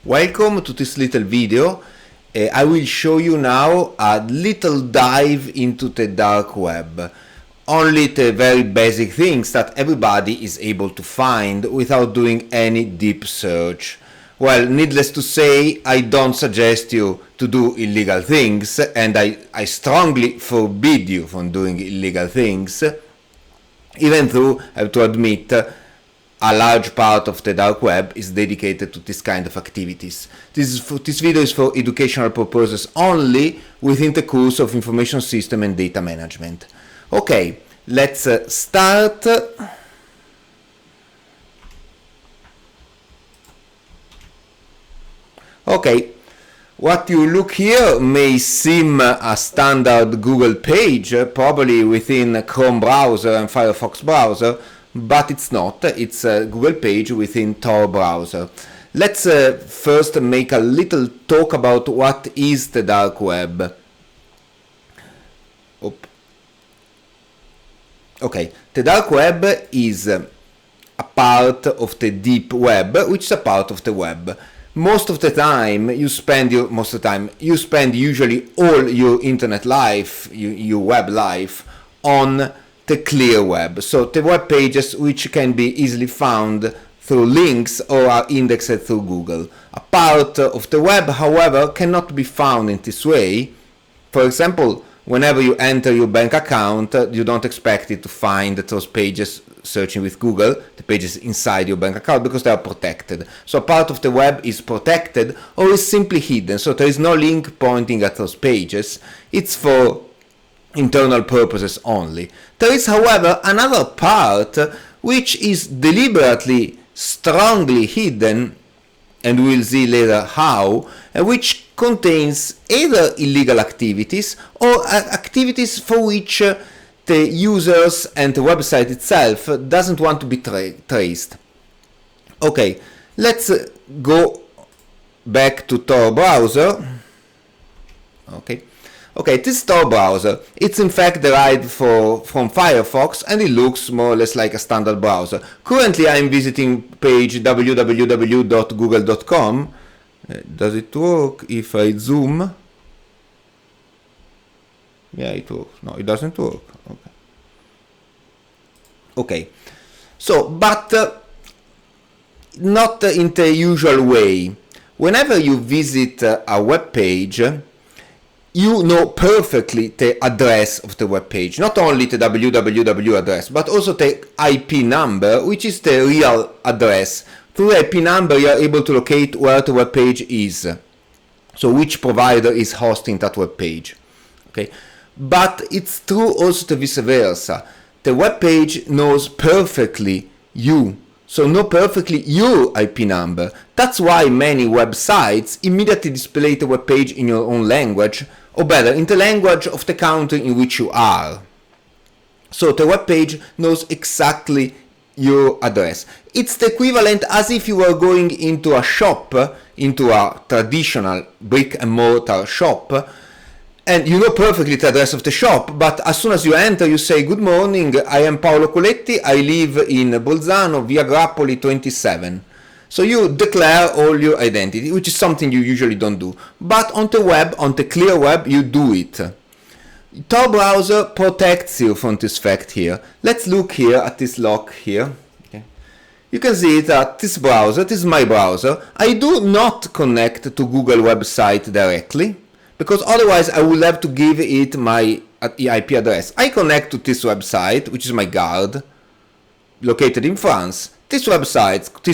Welcome to this little video. I will show you now a little dive into the dark web. Only the very basic things that everybody is able to find without doing any deep search. Well, needless to say, I don't suggest you to do illegal things, and I strongly forbid you from doing illegal things, even though I have to admit a large part of the dark web is dedicated to this kind of activities. This video is for educational purposes only within the course of information system and data management. Okay, let's start. Okay, what you look here may seem a standard Google page, probably within Chrome browser and Firefox browser, but it's not. It's a Google page within Tor browser. Let's first make a little talk about what is the dark web. Okay, the dark web is a part of the deep web, which is a part of the web. Most of the time you spend usually all your internet life, your web life, on the clear web, so the web pages which can be easily found through links or are indexed through Google. A part of the web, however, cannot be found in this way. For example, whenever you enter your bank account, you don't expect it to find those pages searching with Google, the pages inside your bank account, because they are protected. So a part of the web is protected or is simply hidden, so there is no link pointing at those pages. It's for internal purposes only. There is, however, another part which is deliberately strongly hidden, and we'll see later how, which contains either illegal activities or activities for which the users and the website itself doesn't want to be traced. Okay, let's go back to Tor browser. Okay, this Tor browser, it's in fact derived from Firefox, and it looks more or less like a standard browser. Currently I'm visiting page www.google.com. Does it work if I zoom? Yeah, it works. No, it doesn't work. Okay. So, but not in the usual way. Whenever you visit a web page, you know perfectly the address of the web page, not only the www address, but also the IP number, which is the real address. Through the IP number, you are able to locate where the web page is, so which provider is hosting that web page. Okay, but it's true also the vice versa. The web page knows perfectly you, so know perfectly your IP number. That's why many websites immediately display the web page in your own language, or better, in the language of the country in which you are. So the web page knows exactly your address. It's the equivalent as if you were going into a shop, into a traditional brick and mortar shop, and you know perfectly the address of the shop, but as soon as you enter, you say, "Good morning, I am Paolo Coletti, I live in Bolzano, via Grappoli 27. So you declare all your identity, which is something you usually don't do. But on the web, on the clear web, you do it. Tor browser protects you from this fact here. Let's look here at this lock here. Okay. You can see that this browser, this is my browser. I do not connect to Google website directly, because otherwise I will have to give it my IP address. I connect to this website, which is my guard, located in France. This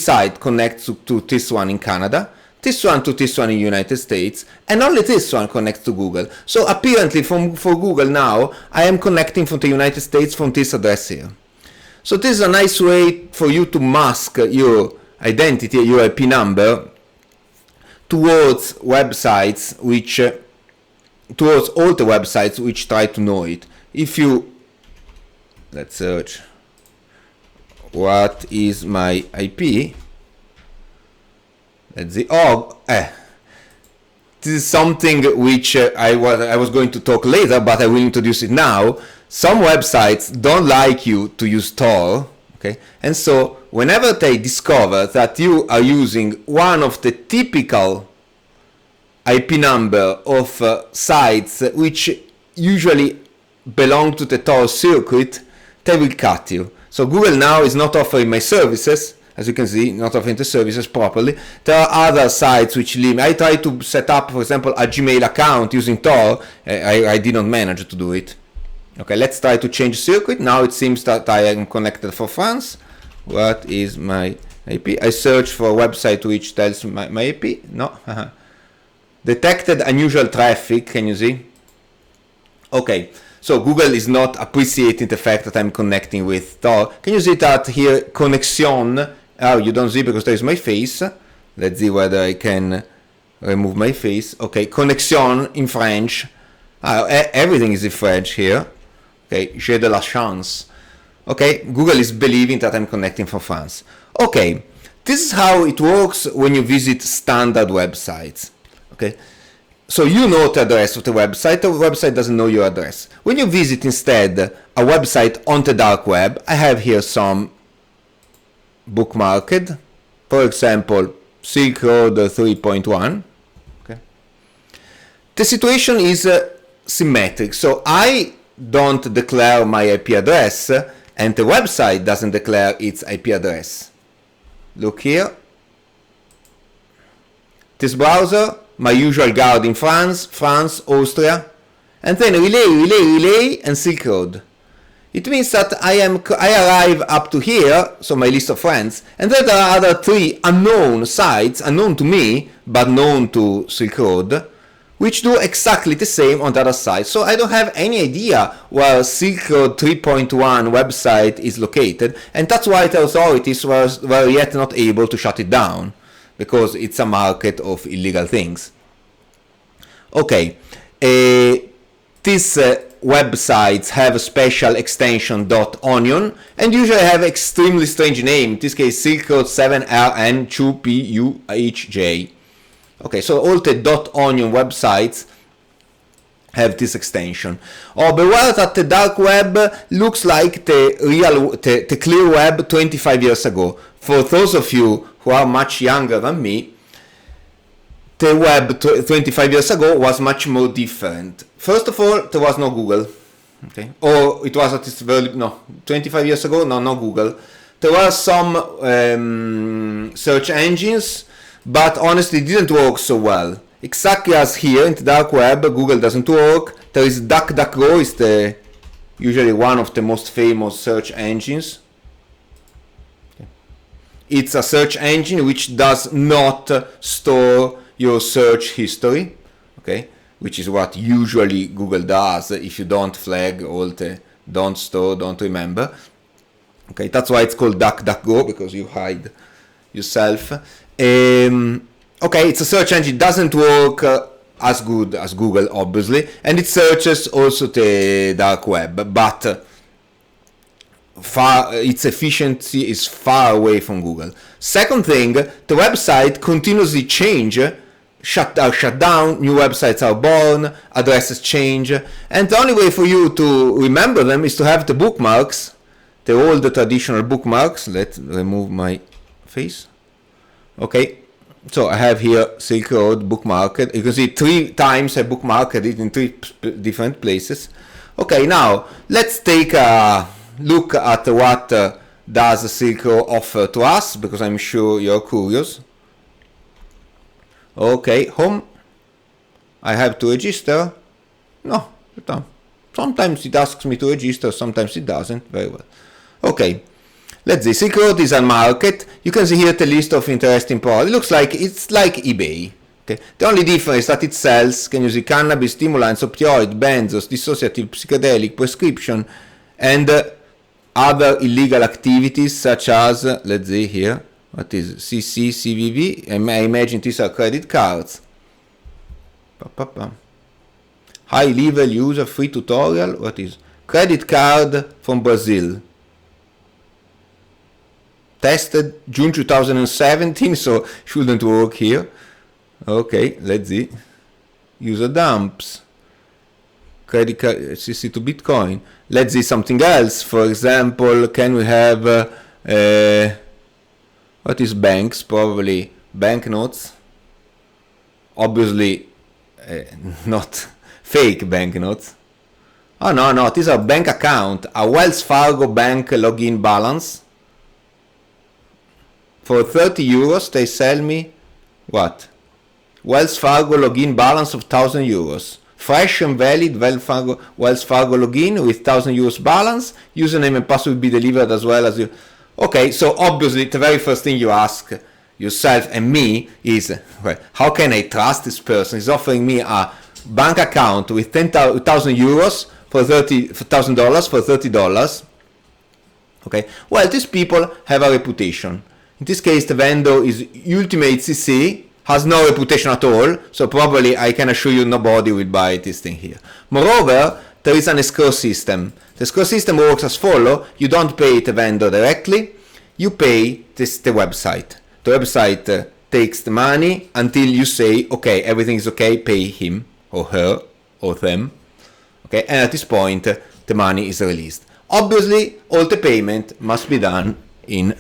site connects to this one in Canada, this one to this one in the United States, and only this one connects to Google. So apparently for Google now, I am connecting from the United States from this address here. So this is a nice way for you to mask your identity, your IP number, towards websites which, towards all the websites which try to know it. If you, let's search, what is my IP? Let's see. This is something which I was going to talk later, but I will introduce it now. Some websites don't like you to use Tor. Okay, and so whenever they discover that you are using one of the typical IP number of sites which usually belong to the Tor circuit, they will cut you. So Google now is not offering my services, as you can see, not offering the services properly. There are other sites which limit. I tried to set up, for example, a Gmail account using Tor. I did not manage to do it. Okay, let's try to change circuit. Now it seems that I am connected for France. What is my IP? I search for a website which tells my IP. No. Detected unusual traffic. Can you see? Okay, so Google is not appreciating the fact that I'm connecting with Tor. Can you see that here? Connexion. Oh, you don't see because there is my face. Let's see whether I can remove my face. Okay, connexion in French. Everything is in French here. Okay, j'ai de la chance. Okay, Google is believing that I'm connecting from France. Okay, this is how it works when you visit standard websites. Okay, so you know the address of the website doesn't know your address. When you visit instead a website on the dark web, I have here some bookmarked, for example, Silk Road 3.1. Okay, the situation is symmetric, so I don't declare my IP address and the website doesn't declare its IP address. Look here. This browser, my usual guard in France, Austria, and then relay, and Silk Road. It means that I arrive up to here, so my list of friends, and then there are other 3 unknown sites, unknown to me, but known to Silk Road, which do exactly the same on the other side. So I don't have any idea where Silk Road 3.1 website is located, and that's why the authorities were yet not able to shut it down, because it's a market of illegal things. Okay, these websites have a special extension .onion and usually have extremely strange name. In this case, Silk Road 7RN2PUHJ. Okay, so all the .onion websites have this extension. Oh, beware that the dark web looks like the clear web 25 years ago. For those of you who are much younger than me, the web 25 years ago was much more different. First of all, there was no Google. Okay, or it was at least 25 years ago, no Google. There were some search engines, but honestly it didn't work so well. Exactly as here in the dark web, Google doesn't work. There is DuckDuckGo, is usually one of the most famous search engines. Okay. It's a search engine which does not store your search history, okay, which is what usually Google does if you don't flag all the don't store, don't remember. Okay, that's why it's called DuckDuckGo, because you hide yourself. Okay, it's a search engine, doesn't work as good as Google, obviously, and it searches also the dark web, but its efficiency is far away from Google. Second thing, the website continuously shut down, new websites are born, addresses change, and the only way for you to remember them is to have the bookmarks, the old traditional bookmarks. Let's remove my face. Okay, so I have here Silk Road bookmarked. You can see 3 times I bookmarked it in 3 different places. Okay, now let's take a look at what does Silk Road offer to us, because I'm sure you're curious. Okay, home. I have to register. No, sometimes it asks me to register, sometimes it doesn't. Very well. Okay, let's see. Silk Road is a market. You can see here the list of interesting products. It looks like it's like eBay. Okay, the only difference is that it sells, can you see, cannabis, stimulants, opioid, benzos, dissociative, psychedelic, prescription, and other illegal activities such as, let's see here, what is CC, CVV? I imagine these are credit cards. High level user free tutorial. What is credit card from Brazil? Tested June 2017, so shouldn't work here. Okay, let's see. User dumps. Credit card CC to Bitcoin. Let's see something else. For example, can we have What is banks? Probably banknotes. Obviously not fake banknotes. Oh no, these are bank account. A Wells Fargo bank login balance. For 30 euros they sell me what? Wells Fargo login balance of 1,000 euros. Fresh and valid Wells Fargo login with 1,000 euros balance. Username and password will be delivered as well as you. Okay, so obviously the very first thing you ask yourself and me is, well, how can I trust this person? He's offering me a bank account with 10,000 euros for $1,000 for $30. Okay, well, these people have a reputation. In this case, the vendor is Ultimate CC, has no reputation at all, so probably I can assure you nobody will buy this thing here. Moreover, there is an escrow system. The escrow system works as follows. You don't pay the vendor directly, you pay the website. The website takes the money until you say, okay, everything is okay, pay him or her or them. Okay, and at this point, the money is released. Obviously, all the payment must be done in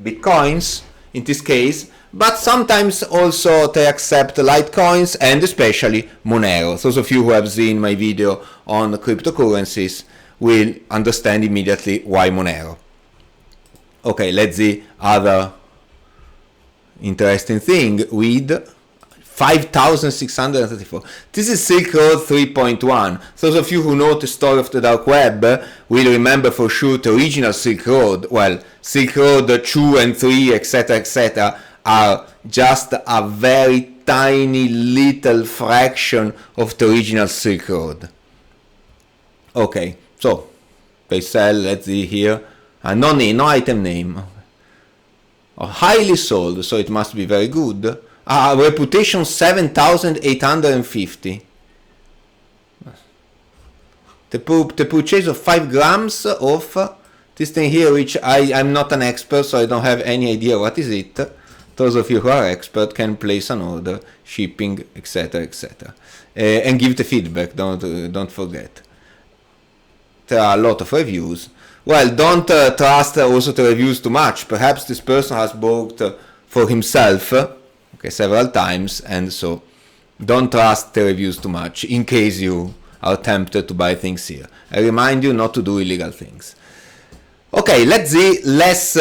Bitcoins, in this case, but sometimes also they accept Litecoins and especially Monero. Those of you who have seen my video on cryptocurrencies will understand immediately why Monero. Okay, let's see other interesting thing with 5,634. This is Silk Road 3.1. Those of you who know the story of the dark web will remember for sure the original Silk Road. Well, Silk Road 2 and 3, etc., are just a very tiny little fraction of the original Silk Road. Okay, so they sell, let's see here, no item name. Highly sold, so it must be very good. Reputation 7,850. The purchase of 5 grams of this thing here, which I'm not an expert, so I don't have any idea what is it. Those of you who are expert can place an order, shipping, etc., and give the feedback. Don't forget. There are a lot of reviews. Well, don't trust also the reviews too much. Perhaps this person has bought for himself, okay, several times, and so don't trust the reviews too much in case you are tempted to buy things here. I remind you not to do illegal things. Okay, let's see less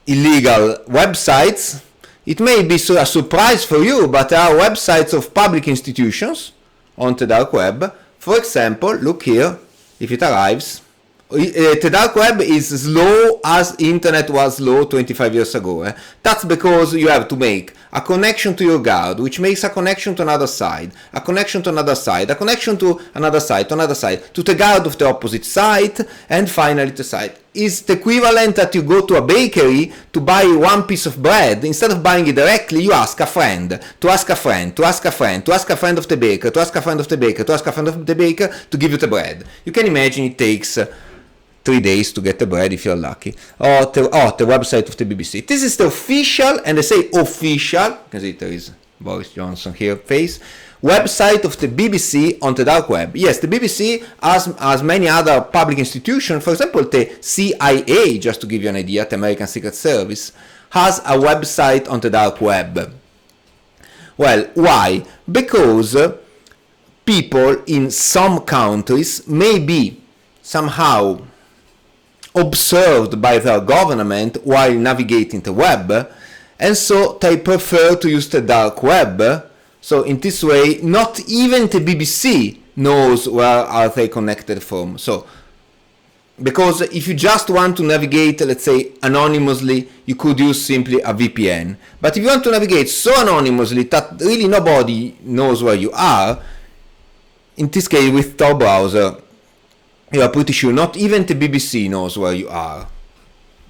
illegal websites. It may be a surprise for you, but there are websites of public institutions on the dark web. For example, look here, if it arrives. The dark web is slow as internet was slow 25 years ago. That's because you have to make a connection to your guard, which makes a connection to another side, a connection to another side, a connection to another side, to the guard of the opposite side, and finally the side. Is the equivalent that you go to a bakery to buy one piece of bread. Instead of buying it directly, you ask a friend, to ask a friend, to ask a friend, to ask a friend of the baker, to ask a friend of the baker, to ask a friend of the baker to give you the bread. You can imagine it takes 3 days to get the bread if you're lucky. The website of the BBC. This is the official, and I say official, because there is Boris Johnson here face, website of the BBC on the dark web. Yes, the BBC, as many other public institutions, for example, the CIA, just to give you an idea, the American Secret Service, has a website on the dark web. Well, why? Because people in some countries may be somehow observed by their government while navigating the web, and so they prefer to use the dark web. So in this way, not even the BBC knows where are they connected from. So, because if you just want to navigate, let's say, anonymously, you could use simply a VPN. But if you want to navigate so anonymously that really nobody knows where you are, in this case with Tor browser, you are pretty sure not even the BBC knows where you are.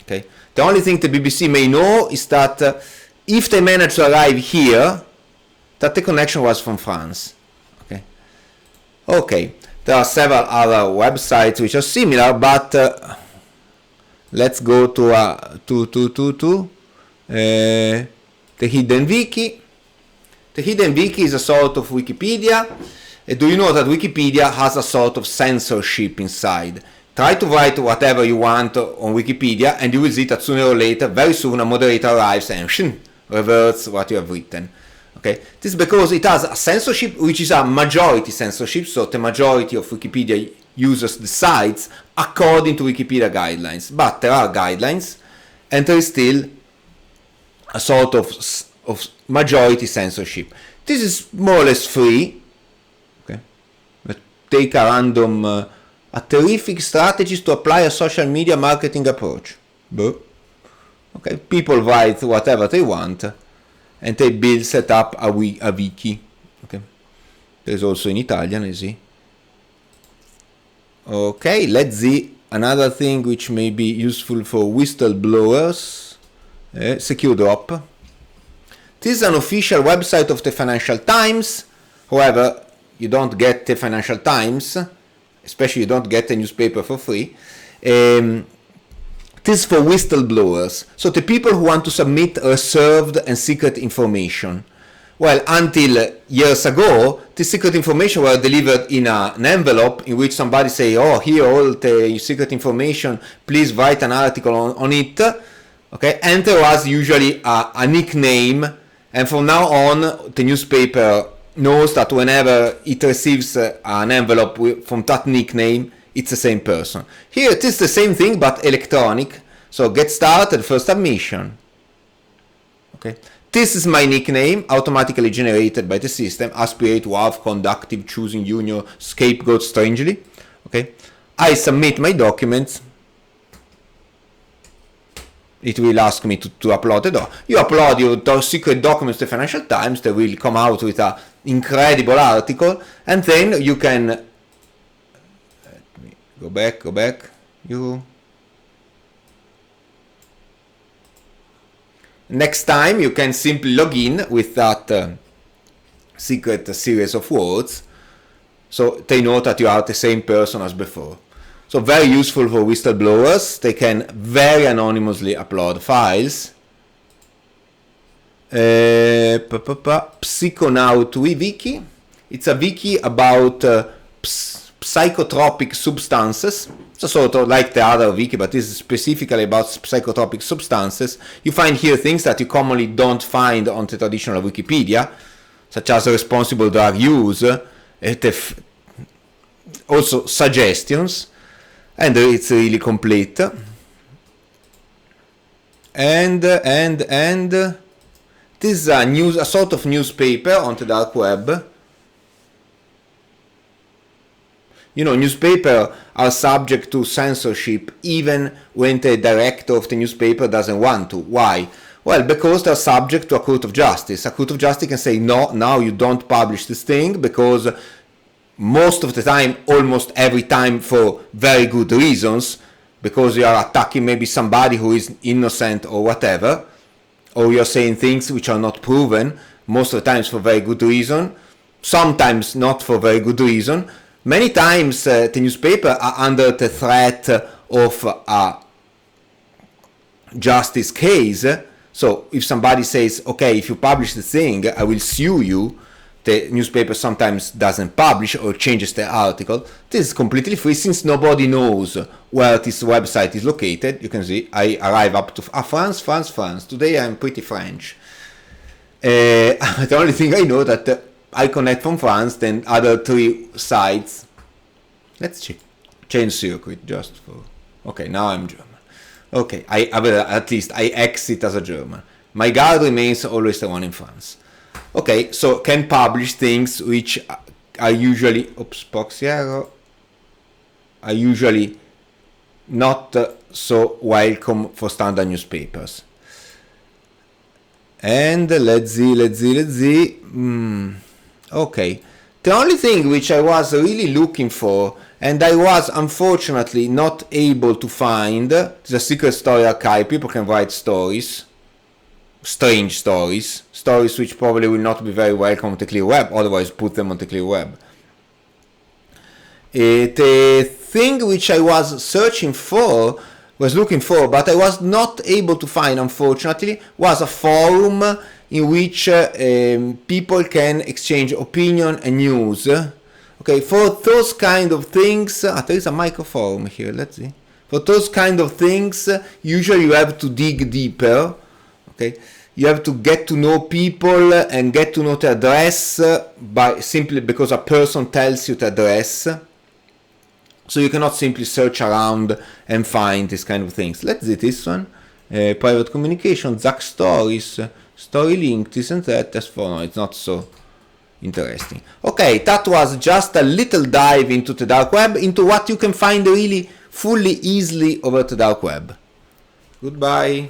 Okay. The only thing the BBC may know is that if they manage to arrive here, that the connection was from France. Okay. Okay. There are several other websites which are similar, but let's go to the Hidden Wiki. The Hidden Wiki is a sort of Wikipedia. Do you know that Wikipedia has a sort of censorship inside? try to write whatever you want on Wikipedia, and you will see that sooner or later, very soon, a moderator arrives and reverts what you have written. Okay, this is because it has a censorship, which is a majority censorship, so the majority of Wikipedia users decides according to Wikipedia guidelines. But there are guidelines, and there is still a sort of majority censorship. This is more or less free. Okay, but take a random, a terrific strategy to apply a social media marketing approach. But, okay, people write whatever they want, and they set up a wiki. Okay, there's also in Italian, I see. Okay, let's see another thing which may be useful for whistleblowers. Secure drop. This is an official website of the Financial Times. However, you don't get the Financial Times, especially you don't get a newspaper for free. This is for whistleblowers, so the people who want to submit reserved and secret information. Well, until years ago, the secret information were delivered in an envelope in which somebody say, oh, here all the secret information, please write an article on it. Okay, and there was usually a nickname, and from now on, the newspaper knows that whenever it receives an envelope from that nickname, it's the same person. Here it is the same thing, but electronic. So get started, first submission. Okay. This is my nickname, automatically generated by the system. Aspirate, WAV, conductive, choosing union, scapegoat, strangely. Okay. I submit my documents. It will ask me to upload it. You upload your secret documents to the Financial Times. They will come out with an incredible article, and then you can. Let me go back. Next time you can simply log in with that secret series of words, so they know that you are the same person as before. So very useful for whistleblowers. They can very anonymously upload files. Tuiwiki. It's a wiki about psychotropic substances. So sort of like the other wiki, but this is specifically about psychotropic substances. You find here things that you commonly don't find on the traditional Wikipedia, such as responsible drug use, also suggestions, and it's really complete. And this is a sort of newspaper on the dark web. You know, newspapers are subject to censorship even when the director of the newspaper doesn't want to. Why? Well, because they're subject to a court of justice. A court of justice can say, no, now you don't publish this thing, because most of the time, almost every time, for very good reasons, because you are attacking maybe somebody who is innocent or whatever, or you're saying things which are not proven, most of the times for very good reason, sometimes not for very good reason. Many times the newspaper are under the threat of a justice case. So if somebody says, okay, if you publish the thing, I will sue you, the newspaper sometimes doesn't publish or changes the article. This is completely free, since nobody knows where this website is located. You can see I arrive up to France. Today I'm pretty French. The only thing I know that I connect from France, then other 3 sites. Let's change circuit just for. Okay, now I'm German. Okay, at least I exit as a German. My guard remains always the one in France. Okay, so can publish things which are usually are usually not so welcome for standard newspapers. And let's see. Okay, the only thing which I was really looking for, and I was unfortunately not able to find, is a secret story archive. People can write stories, strange stories which probably will not be very welcome on the clear web, otherwise put them on the clear web. The thing which I was looking for, but I was not able to find, unfortunately, was a forum in which people can exchange opinion and news. Okay, for those kind of things, there is a microforum here, let's see. For those kind of things, usually you have to dig deeper, okay? You have to get to know people and get to know the address by simply because a person tells you the address. So you cannot simply search around and find these kind of things. Let's see this one. Private communication, Zack stories, story link, this and that. That's for no, it's not so interesting. Okay, that was just a little dive into the dark web, into what you can find really fully easily over the dark web. Goodbye.